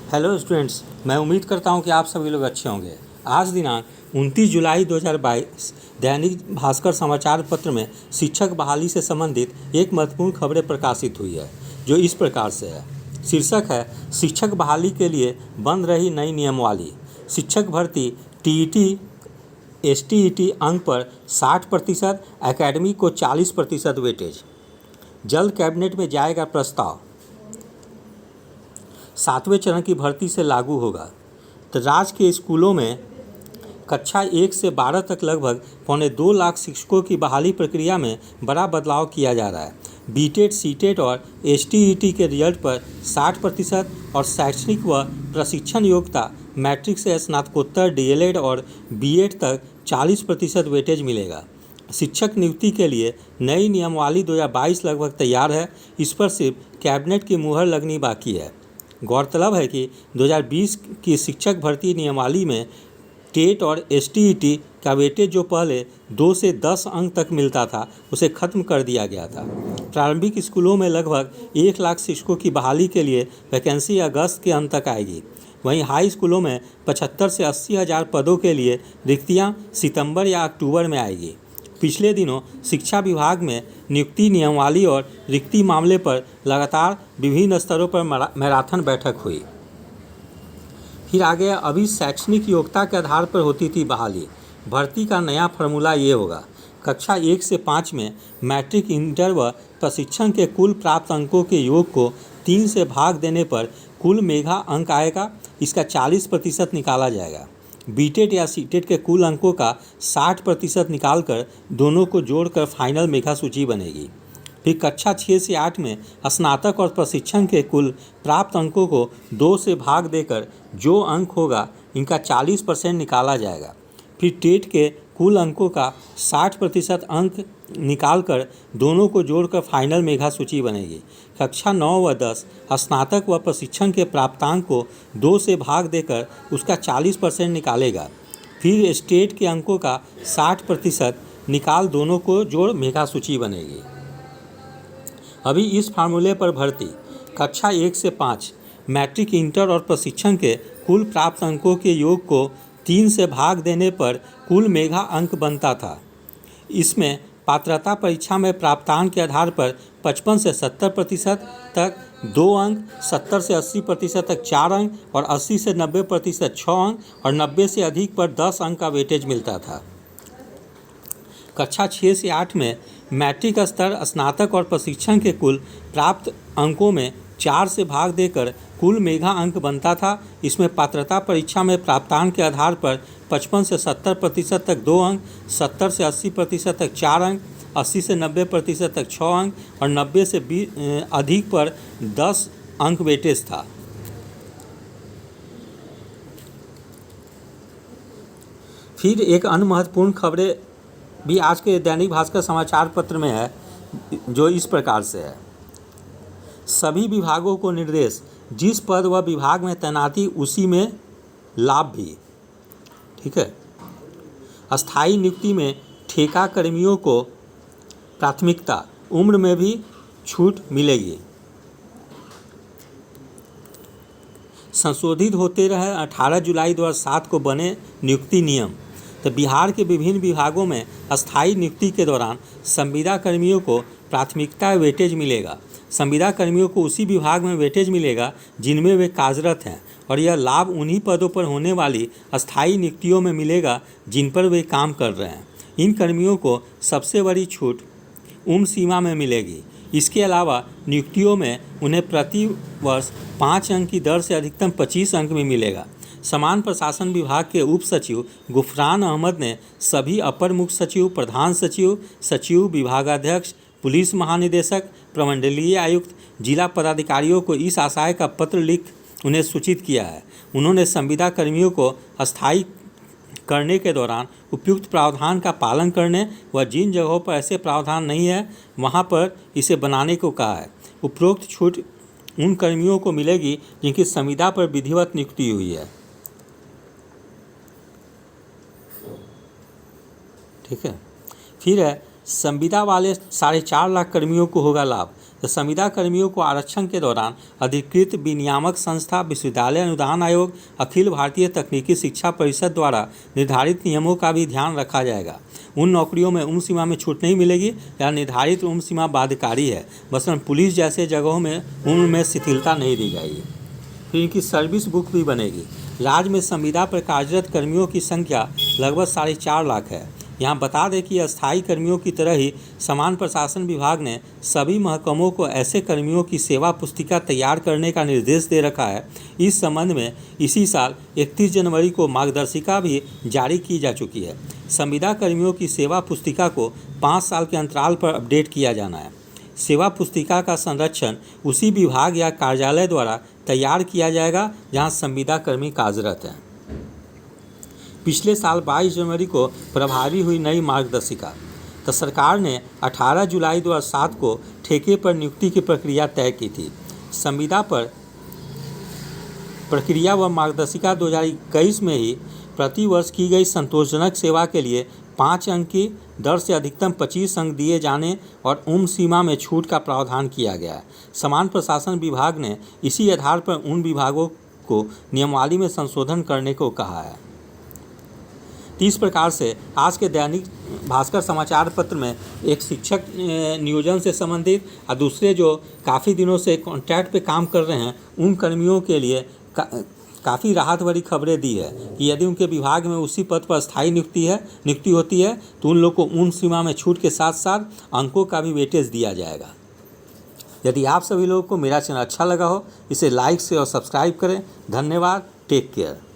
Hello students, मैं उम्मीद करता हूं कि आप सभी लोग अच्छे होंगे। आज दिनांक 29 जुलाई 2022 दैनिक भास्कर समाचार पत्र में शिक्षक बहाली से संबंधित एक महत्वपूर्ण खबरें प्रकाशित हुई है, जो इस प्रकार से है। शीर्षक है, शिक्षक बहाली के लिए बन रही नई नियमावली। शिक्षक भर्ती टीईटी एसटीईटी अंक पर 60%, एकेडमी को 40% वेटेज। जल्द कैबिनेट में जाएगा प्रस्ताव। 7वें चरण की भर्ती से लागू होगा। तो राज्य के स्कूलों में कक्षा 1 से 12 तक लगभग 2.25 लाख शिक्षकों की बहाली प्रक्रिया में बड़ा बदलाव किया जा रहा है। बीटेट, सीटेट और एसटीईटी के रिजल्ट पर 60% और शैक्षणिक व प्रशिक्षण योग्यता मैट्रिक से स्नातकोत्तर, डीएलएड और बीएड तक 40% वेटेज मिलेगा। शिक्षक नियुक्ति के लिए नई नियमावली 2022 लगभग तैयार है। इस पर सिर्फ कैबिनेट की मुहर लगनी बाकी है। गौरतलब है कि 2020 की शिक्षक भर्ती नियमावली में टेट और एसटीईटी का वेटेज जो पहले 2 से 10 अंक तक मिलता था, उसे खत्म कर दिया गया था। प्रारंभिक स्कूलों में लगभग 1 लाख शिक्षकों की बहाली के लिए वैकेंसी अगस्त के अंत तक आएगी। वहीं हाई स्कूलों में 75 से 80 हज़ार पदों के लिए रिक्तियां सितंबर या अक्टूबर में आएगी। पिछले दिनों शिक्षा विभाग में नियुक्ति नियमावली और रिक्ति मामले पर लगातार विभिन्न स्तरों पर मैराथन बैठक हुई। फिर आगे, अभी शैक्षणिक योग्यता के आधार पर होती थी बहाली। भर्ती का नया फार्मूला ये होगा। कक्षा 1 से 5 में मैट्रिक, इंटर व प्रशिक्षण के कुल प्राप्त अंकों के योग को 3 से भाग देने पर कुल मेधा अंक आएगा। इसका 40% निकाला जाएगा। बीटेट या सीटेट के कुल अंकों का 60% निकालकर दोनों को जोड़कर फाइनल मेधा सूची बनेगी। फिर कक्षा 6 से 8 में स्नातक और प्रशिक्षण के कुल प्राप्त अंकों को 2 से भाग देकर जो अंक होगा, इनका 40% निकाला जाएगा। फिर टेट के कुल अंकों का 60% अंक निकालकर दोनों को जोड़कर फाइनल मेधा सूची बनेगी। कक्षा 9 व 10 स्नातक व प्रशिक्षण के प्राप्तांक को 2 से भाग देकर उसका 40% निकालेगा। फिर स्टेट के अंकों का 60% निकाल दोनों को जोड़ मेधा सूची बनेगी। अभी इस फार्मूले पर भर्ती कक्षा 1 से 5 मैट्रिक, इंटर और प्रशिक्षण के कुल प्राप्त अंकों के योग को 3 से भाग देने पर कुल मेधा अंक बनता था। इसमें पात्रता परीक्षा में प्राप्तांक के आधार पर 55 से 70% तक 2 अंक, 70 से 80% तक 4 अंक और 80 से 90% 6 अंक और 90 से अधिक पर 10 अंक का वेटेज मिलता था। कक्षा 6 से 8 में मैट्रिक स्तर, स्नातक और प्रशिक्षण के कुल प्राप्त अंकों में 4 से भाग देकर कुल मेधा अंक बनता था। इसमें पात्रता परीक्षा में प्राप्तांक के आधार पर 55 से 70% तक 2 अंक, 70 से 80% तक 4 अंक, 80 से 90% तक 6 अंक और 90 से अधिक पर 10 अंक वेटेज था। फिर एक अन्य महत्वपूर्ण खबरें भी आज के दैनिक भास्कर समाचार पत्र में है, जो इस प्रकार से है। सभी विभागों को निर्देश, जिस पद व विभाग में तैनाती उसी में लाभ भी। ठीक है। अस्थायी नियुक्ति में ठेका कर्मियों को प्राथमिकता, उम्र में भी छूट मिलेगी। संशोधित होते रहे 18 जुलाई 2007 को बने नियुक्ति नियम। तो बिहार के विभिन्न विभागों में अस्थायी नियुक्ति के दौरान संविदा कर्मियों को प्राथमिकता वेटेज मिलेगा। संविदा कर्मियों को उसी विभाग में वेटेज मिलेगा जिनमें वे कार्यरत हैं, और यह लाभ उन्हीं पदों पर होने वाली अस्थायी नियुक्तियों में मिलेगा जिन पर वे काम कर रहे हैं। इन कर्मियों को सबसे बड़ी छूट उम्र सीमा में मिलेगी। इसके अलावा नियुक्तियों में उन्हें प्रति वर्ष 5 अंक की दर से अधिकतम 25 अंक भी मिलेगा। समान प्रशासन विभाग के उप सचिव गुफरान अहमद ने सभी अपर मुख्य सचिव, प्रधान सचिव, सचिव, विभागाध्यक्ष, पुलिस महानिदेशक, प्रमंडलीय आयुक्त, जिला पदाधिकारियों को इस आशय का पत्र लिख उन्हें सूचित किया है। उन्होंने संविदा कर्मियों को अस्थायी करने के दौरान उपयुक्त प्रावधान का पालन करने व जिन जगहों पर ऐसे प्रावधान नहीं है, वहां पर इसे बनाने को कहा है। उपरोक्त छूट उन कर्मियों को मिलेगी जिनकी संविदा पर विधिवत नियुक्ति हुई है। ठीक है। फिर है, संविदा वाले 4.5 लाख कर्मियों को होगा लाभ। तो संविदा कर्मियों को आरक्षण के दौरान अधिकृत विनियामक संस्था, विश्वविद्यालय अनुदान आयोग, अखिल भारतीय तकनीकी शिक्षा परिषद द्वारा निर्धारित नियमों का भी ध्यान रखा जाएगा। उन नौकरियों में उम्र सीमा में छूट नहीं मिलेगी या निर्धारित उम्र सीमा बाध्यकारी है। मसलन पुलिस जैसे जगहों में उम्र में शिथिलता नहीं दी जाएगी। फिर इनकी सर्विस बुक भी बनेगी। राज्य में संविदा पर कार्यरत कर्मियों की संख्या लगभग 4.5 लाख है। यहाँ बता दें कि अस्थायी कर्मियों की तरह ही समान प्रशासन विभाग ने सभी महकमों को ऐसे कर्मियों की सेवा पुस्तिका तैयार करने का निर्देश दे रखा है। इस संबंध में इसी साल 31 जनवरी को मार्गदर्शिका भी जारी की जा चुकी है। संविदा कर्मियों की सेवा पुस्तिका को 5 साल के अंतराल पर अपडेट किया जाना है। सेवा पुस्तिका का संरक्षण उसी विभाग या कार्यालय द्वारा तैयार किया जाएगा जहां संविदा कर्मी कार्यरत हैं। पिछले साल 22 जनवरी को प्रभावी हुई नई मार्गदर्शिका। तो सरकार ने 18 जुलाई 2007 को ठेके पर नियुक्ति की प्रक्रिया तय की थी। संविदा पर प्रक्रिया व मार्गदर्शिका 2021 में ही प्रति वर्ष की गई संतोषजनक सेवा के लिए 5 अंक की दर से अधिकतम 25 अंक दिए जाने और उम्र सीमा में छूट का प्रावधान किया गया है। समान प्रशासन विभाग ने इसी आधार पर उन विभागों को नियमावली में संशोधन करने को कहा है। इस प्रकार से आज के दैनिक भास्कर समाचार पत्र में एक शिक्षक नियोजन से संबंधित और दूसरे जो काफ़ी दिनों से कॉन्ट्रैक्ट पे काम कर रहे हैं उन कर्मियों के लिए काफ़ी राहत भरी खबरें दी है कि यदि उनके विभाग में उसी पद पर स्थायी नियुक्ति होती है तो उन लोग को उन सीमा में छूट के साथ साथ अंकों का भी वेटेज दिया जाएगा। यदि आप सभी लोगों को मेरा चैनल अच्छा लगा हो इसे लाइक से और सब्सक्राइब करें। धन्यवाद। Take care.